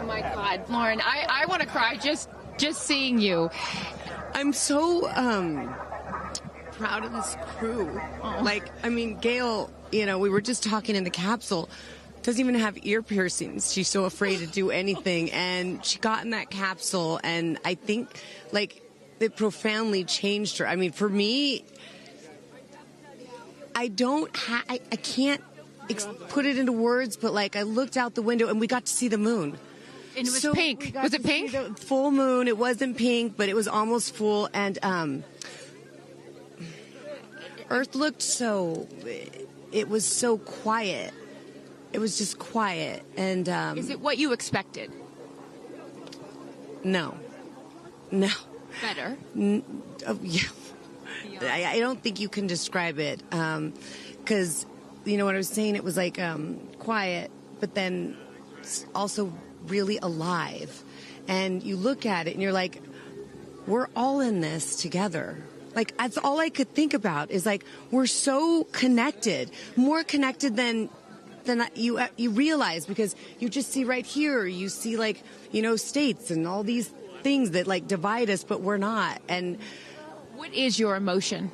Oh my God, Lauren, I want to cry just seeing you. I'm so proud of this crew. Oh. Like, I mean, Gail, you know, we were just talking in the capsule, doesn't even have ear piercings. She's so afraid to do anything. And she got in that capsule, and I think, like, it profoundly changed her. I mean, for me, I can't put it into words, but, like, I looked out the window, and we got to see the moon. And it was pink. Was it pink? The full moon. It wasn't pink, but it was almost full. And Earth looked so... It was so quiet. It was just quiet. And is it what you expected? No. Better? Yeah. I don't think you can describe it. Because, you know what I was saying? It was like quiet, but then also really alive. And you look at it and you're like, we're all in this together. Like, that's all I could think about is, like, we're so connected, more connected than you realize, because you just see right here, you see, like, you know, states and all these things that, like, divide us, but we're not. And what is your emotion?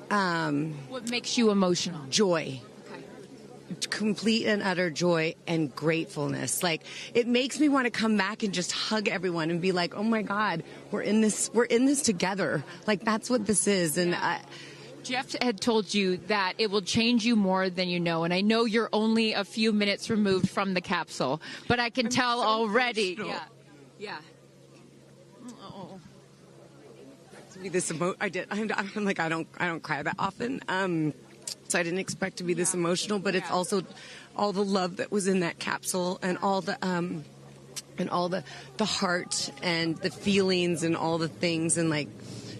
What makes you emotional? Joy. Complete and utter joy and gratefulness. Like, it makes me want to come back and just hug everyone and be like, oh my God, we're in this together. Like, that's what this is. And Jeff had told you that it will change you more than you know. And I know you're only a few minutes removed from the capsule, but I can tell so already. Emotional. Yeah. Oh. To be this I did. I'm like, I don't cry that often. So I didn't expect to be this emotional, but it's also all the love that was in that capsule, and all the heart and the feelings and all the things, and, like,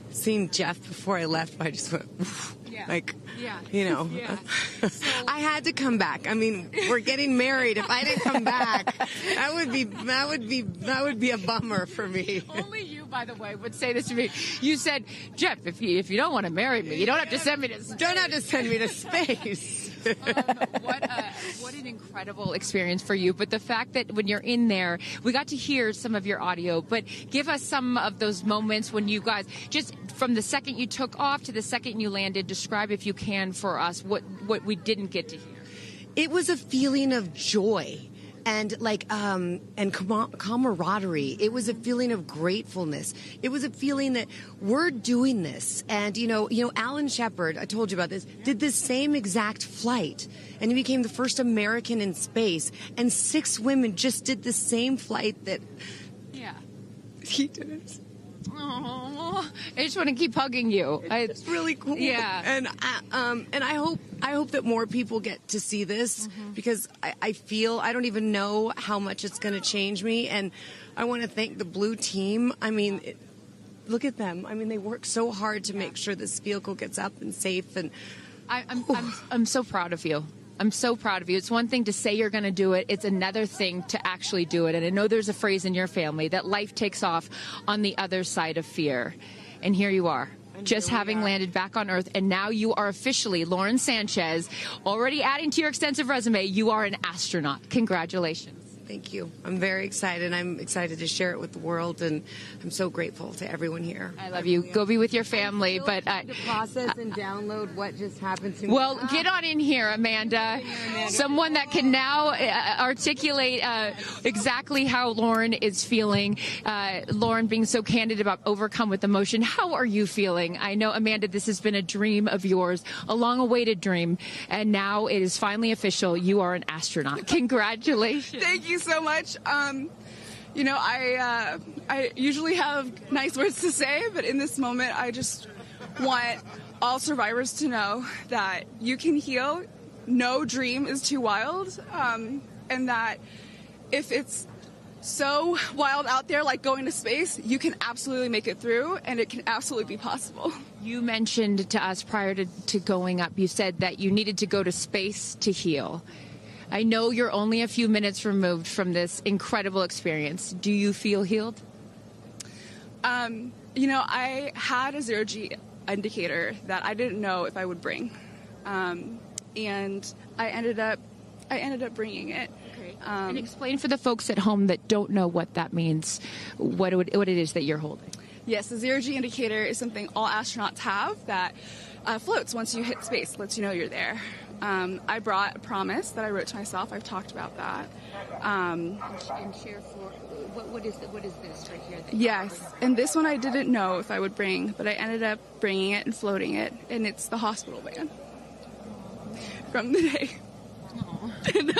seeing Jeff before I left, I just went, you know, I had to come back. I mean, we're getting married. If I didn't come back, that would be a bummer for me. Only you, by the way, would say this to me. You said, Jeff, if you don't want to marry me, you don't have to send me to space. Don't have to send me to space. What an incredible experience for you. But the fact that when you're in there, we got to hear some of your audio, but give us some of those moments when you guys, just from the second you took off to the second you landed, describe, if you can, for us what we didn't get to hear. It was a feeling of joy and, like, and camaraderie. It was a feeling of gratefulness. It was a feeling that we're doing this. And, you know, Alan Shepard, I told you about this, did this same exact flight, and he became the first American in space. And 6 women just did the same flight that he did. Oh, I just want to keep hugging you. It's really cool. Yeah. And I hope that more people get to see this, because I feel, I don't even know how much it's going to change me. And I want to thank the Blue team. I mean, look at them. I mean, they work so hard to make sure this vehicle gets up and safe. And I'm so proud of you. I'm so proud of you. It's one thing to say you're going to do it. It's another thing to actually do it. And I know there's a phrase in your family that life takes off on the other side of fear. And here you are, just having landed back on Earth. And now you are officially, Lauren Sanchez, already adding to your extensive resume, you are an astronaut. Congratulations. Thank you. I'm very excited. I'm excited to share it with the world, and I'm so grateful to everyone here. I love you. Go be with your family. But to process and download what just happened to me. Well, get on in here, Amanda. Someone that can now articulate exactly how Lauren is feeling. Lauren being so candid about overcome with emotion. How are you feeling? I know, Amanda, this has been a dream of yours, a long-awaited dream, and now it is finally official. You are an astronaut. Congratulations. Thank you so much. You know, I usually have nice words to say, but in this moment, I just want all survivors to know that you can heal. No dream is too wild, and that if it's so wild out there, like going to space, you can absolutely make it through, and it can absolutely be possible. You mentioned to us prior to going up, you said that you needed to go to space to heal. I know you're only a few minutes removed from this incredible experience. Do you feel healed? You know, I had a zero-G indicator that I didn't know if I would bring, and I ended up bringing it. Okay. And explain for the folks at home that don't know what that means, what it is that you're holding. Yes, the zero-G indicator is something all astronauts have that floats once you hit space, lets you know you're there. I brought a promise that I wrote to myself. I've talked about that. And share for what is this right here? Yes, and this one I didn't know if I would bring, but I ended up bringing it and floating it, and it's the hospital van from the day. And,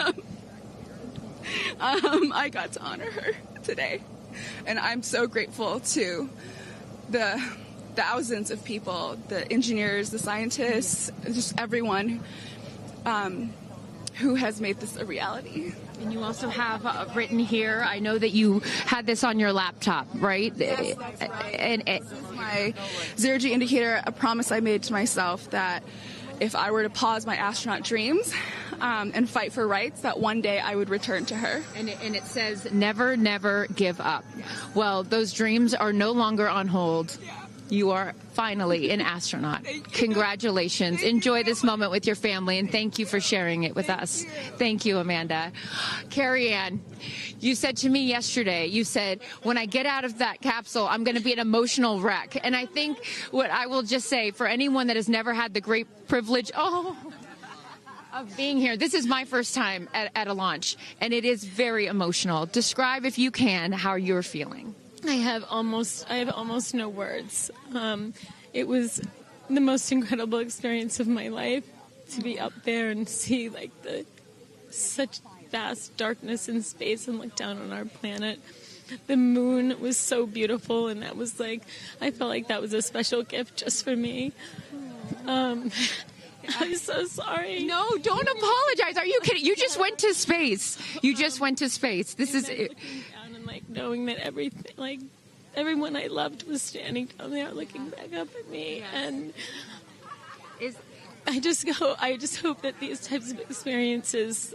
I got to honor her today, and I'm so grateful to the thousands of people, the engineers, the scientists, just everyone who has made this a reality. And you also have written here, I know that you had this on your laptop, right? Yes, and this is my zero-G indicator, a promise I made to myself that if I were to pause my astronaut dreams and fight for rights, that one day I would return to her. And it says, never, never give up. Well, those dreams are no longer on hold. You are finally an astronaut. Congratulations. Enjoy this moment with your family, and thank you for sharing it with us. Thank you, Amanda. Kerianne, you said to me yesterday, you said, when I get out of that capsule, I'm going to be an emotional wreck. And I think what I will just say, for anyone that has never had the great privilege, of being here, this is my first time at a launch, and it is very emotional. Describe, if you can, how you're feeling. I have almost no words. It was the most incredible experience of my life to be up there and see such vast darkness in space and look down on our planet. The moon was so beautiful, and that was I felt like that was a special gift just for me. I'm so sorry. No, don't apologize. Are you kidding? You just went to space. You just went to space. This is it. Knowing that everyone I loved was standing down there looking back up at me. Yes. And I just hope that these types of experiences,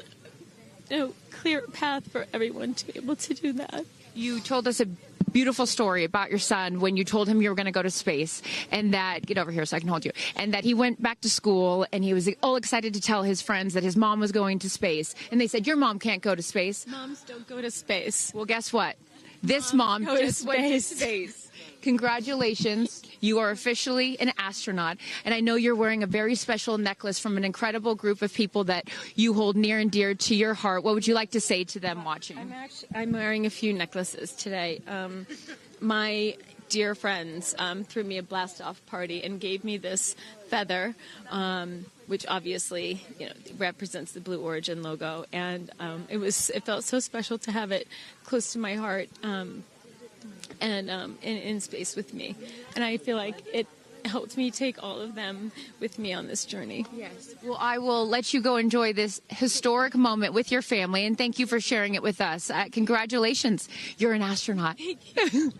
clear a path for everyone to be able to do that. You told us a beautiful story about your son when you told him you were going to go to space, and that, get over here so I can hold you, and that he went back to school and he was all excited to tell his friends that his mom was going to space, and they said, your mom can't go to space. Moms don't go to space. Well, guess what? This mom just went to space. Congratulations. You are officially an astronaut. And I know you're wearing a very special necklace from an incredible group of people that you hold near and dear to your heart. What would you like to say to them watching? I'm wearing a few necklaces today. My dear friends threw me a blast-off party and gave me this feather, which obviously represents the Blue Origin logo, and it felt so special to have it close to my heart and in space with me, and I feel like it helped me take all of them with me on this journey. Yes. Well, I will let you go enjoy this historic moment with your family, and thank you for sharing it with us. Congratulations. You're an astronaut. Thank you.